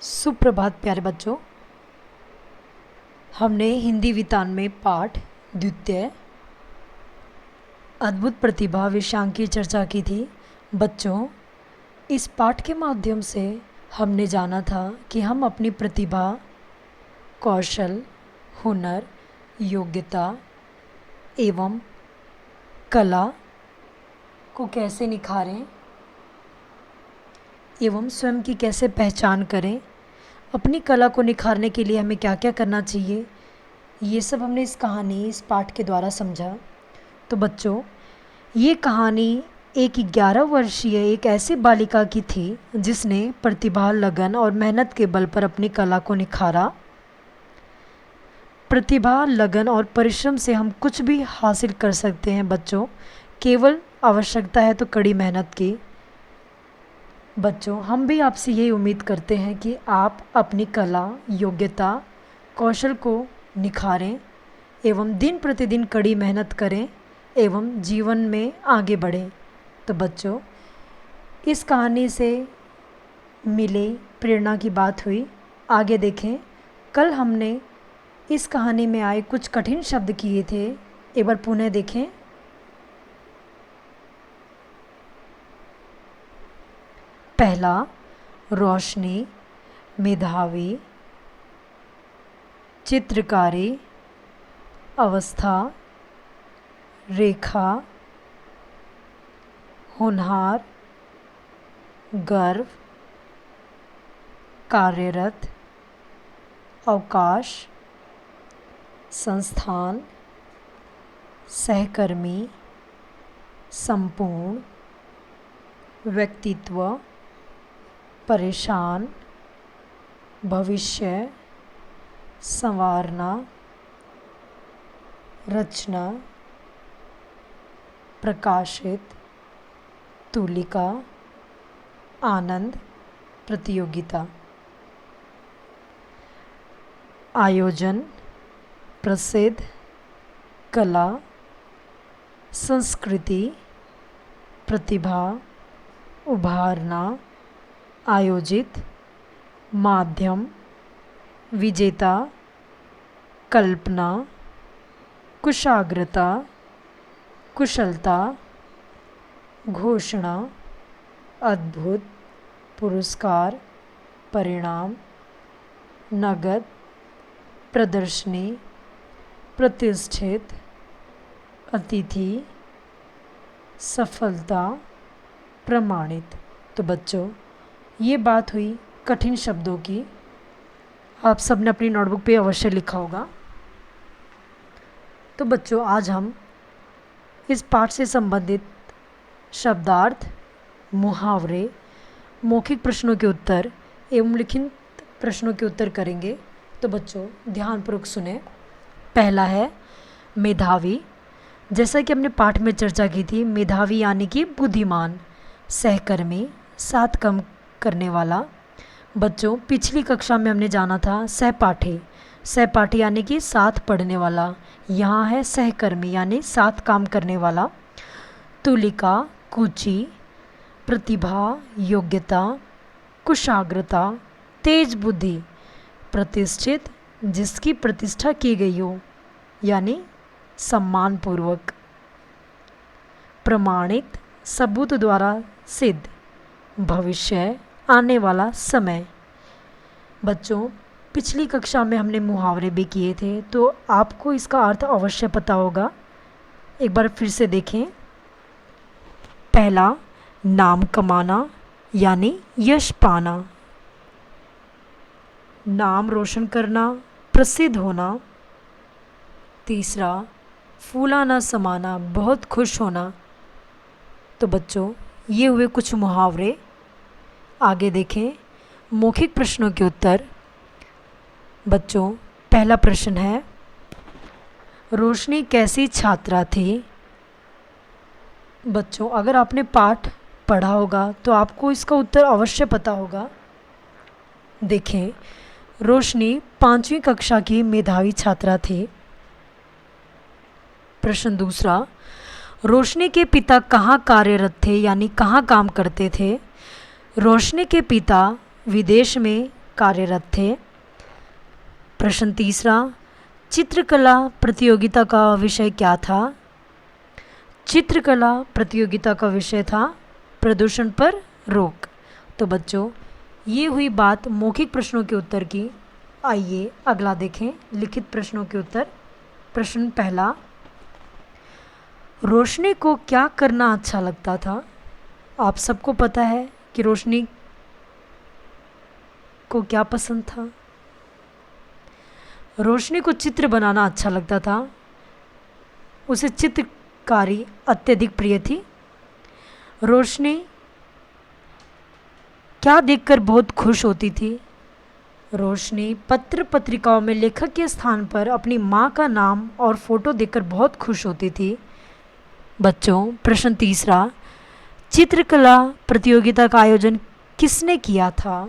सुप्रभात प्यारे बच्चों। हमने हिंदी वितान में पाठ द्वितीय अद्भुत प्रतिभा विषयांक की चर्चा की थी। बच्चों, इस पाठ के माध्यम से हमने जाना था कि हम अपनी प्रतिभा, कौशल, हुनर, योग्यता एवं कला को कैसे निखारें एवं स्वयं की कैसे पहचान करें। अपनी कला को निखारने के लिए हमें क्या क्या करना चाहिए, ये सब हमने इस पाठ के द्वारा समझा। तो बच्चों, ये कहानी एक 11 वर्षीय एक ऐसी बालिका की थी जिसने प्रतिभा, लगन और मेहनत के बल पर अपनी कला को निखारा। प्रतिभा, लगन और परिश्रम से हम कुछ भी हासिल कर सकते हैं बच्चों, केवल आवश्यकता है तो कड़ी मेहनत की। बच्चों, हम भी आपसे यही उम्मीद करते हैं कि आप अपनी कला, योग्यता, कौशल को निखारें एवं दिन प्रतिदिन कड़ी मेहनत करें एवं जीवन में आगे बढ़ें। तो बच्चों, इस कहानी से मिले प्रेरणा की बात हुई। आगे देखें, कल हमने इस कहानी में आए कुछ कठिन शब्द किए थे, एक बार पुनः देखें। पहला, रोशनी, मेधावी, चित्रकारी, अवस्था, रेखा, होनहार, गर्व, कार्यरत, अवकाश, संस्थान, सहकर्मी, संपूर्ण, व्यक्तित्व, परेशान, भविष्य, संवारना, रचना, प्रकाशित, तुलिका, आनंद, प्रतियोगिता, आयोजन, प्रसिद्ध, कला, संस्कृति, प्रतिभा, उभारना, आयोजित, माध्यम, विजेता, कल्पना, कुशाग्रता, कुशलता, घोषणा, अद्भुत, पुरस्कार, परिणाम, नगद, प्रदर्शनी, प्रतिष्ठित, अतिथि, सफलता, प्रमाणित। तो बच्चों, ये बात हुई कठिन शब्दों की। आप सबने अपनी नोटबुक पे अवश्य लिखा होगा। तो बच्चों, आज हम इस पाठ से संबंधित शब्दार्थ, मुहावरे, मौखिक प्रश्नों के उत्तर एवं लिखित प्रश्नों के उत्तर करेंगे। तो बच्चों, ध्यानपूर्वक सुने। पहला है मेधावी। जैसा कि हमने पाठ में चर्चा की थी, मेधावी यानी कि बुद्धिमान, सहकर्मी, साथ काम करने वाला। बच्चों, पिछली कक्षा में हमने जाना था सहपाठी। सहपाठी यानी कि साथ पढ़ने वाला, यहाँ है सहकर्मी यानी साथ काम करने वाला। तुलिका, कुची, प्रतिभा, योग्यता, कुशाग्रता, तेज बुद्धि, प्रतिष्ठित, जिसकी प्रतिष्ठा की गई हो यानी सम्मानपूर्वक, प्रमाणित, सबूत द्वारा सिद्ध, भविष्य, आने वाला समय। बच्चों, पिछली कक्षा में हमने मुहावरे भी किए थे, तो आपको इसका अर्थ अवश्य पता होगा। एक बार फिर से देखें। पहला, नाम कमाना यानी यश पाना, नाम रोशन करना, प्रसिद्ध होना। तीसरा, फूलाना समाना, बहुत खुश होना। तो बच्चों, ये हुए कुछ मुहावरे। आगे देखें मौखिक प्रश्नों के उत्तर। बच्चों, पहला प्रश्न है, रोशनी कैसी छात्रा थी? बच्चों, अगर आपने पाठ पढ़ा होगा तो आपको इसका उत्तर अवश्य पता होगा। देखें, रोशनी 5वीं कक्षा की मेधावी छात्रा थी। प्रश्न दूसरा, रोशनी के पिता कहाँ कार्यरत थे यानी कहाँ काम करते थे? रोशनी के पिता विदेश में कार्यरत थे। प्रश्न तीसरा, चित्रकला प्रतियोगिता का विषय क्या था? चित्रकला प्रतियोगिता का विषय था प्रदूषण पर रोक। तो बच्चों, ये हुई बात मौखिक प्रश्नों के उत्तर की। आइए अगला देखें, लिखित प्रश्नों के उत्तर। प्रश्न पहला, रोशनी को क्या करना अच्छा लगता था? आप सबको पता है कि रोशनी को क्या पसंद था। रोशनी को चित्र बनाना अच्छा लगता था, उसे चित्रकारी अत्यधिक प्रिय थी। रोशनी क्या देखकर बहुत खुश होती थी? रोशनी पत्र पत्रिकाओं में लेखक के स्थान पर अपनी माँ का नाम और फोटो देखकर बहुत खुश होती थी। बच्चों, प्रश्न तीसरा, चित्रकला प्रतियोगिता का आयोजन किसने किया था?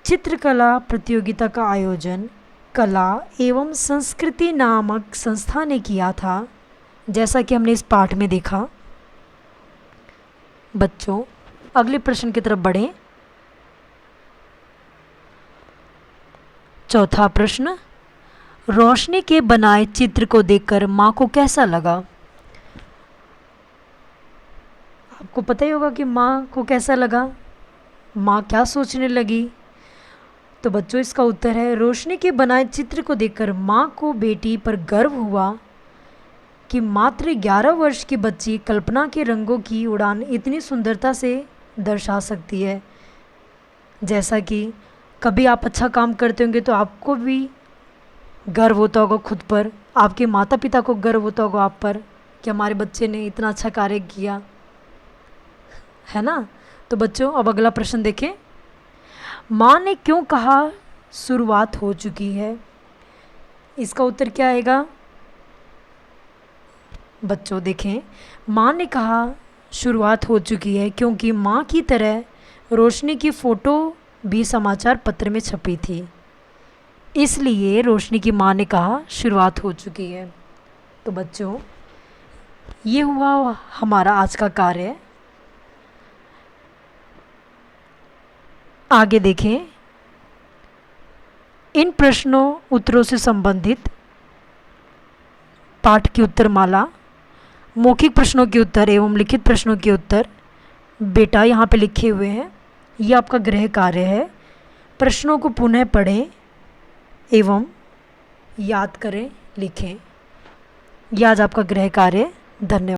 चित्रकला प्रतियोगिता का आयोजन कला एवं संस्कृति नामक संस्था ने किया था, जैसा कि हमने इस पाठ में देखा। बच्चों, अगले प्रश्न की तरफ बढ़ें। चौथा प्रश्न, रोशनी के बनाए चित्र को देखकर माँ को कैसा लगा? आपको पता ही होगा कि माँ को कैसा लगा, माँ क्या सोचने लगी। तो बच्चों, इसका उत्तर है, रोशनी के बनाए चित्र को देखकर माँ को बेटी पर गर्व हुआ कि मात्र 11 वर्ष की बच्ची कल्पना के रंगों की उड़ान इतनी सुंदरता से दर्शा सकती है। जैसा कि कभी आप अच्छा काम करते होंगे तो आपको भी गर्व होता होगा खुद पर, आपके माता पिता को गर्व होता होगा आप पर कि हमारे बच्चे ने इतना अच्छा कार्य किया, है ना। तो बच्चों, अब अगला प्रश्न देखें। माँ ने क्यों कहा शुरुआत हो चुकी है? इसका उत्तर क्या आएगा? बच्चों देखें, माँ ने कहा शुरुआत हो चुकी है क्योंकि माँ की तरह रोशनी की फ़ोटो भी समाचार पत्र में छपी थी, इसलिए रोशनी की माँ ने कहा शुरुआत हो चुकी है। तो बच्चों, ये हुआ हमारा आज का कार्य। आगे देखें, इन प्रश्नों उत्तरों से संबंधित पाठ की उत्तरमाला, मौखिक प्रश्नों के उत्तर एवं लिखित प्रश्नों के उत्तर बेटा यहाँ पे लिखे हुए हैं। ये आपका गृह कार्य है। प्रश्नों को पुनः पढ़ें एवं याद करें, लिखें। यह आज आपका गृह कार्य। धन्यवाद।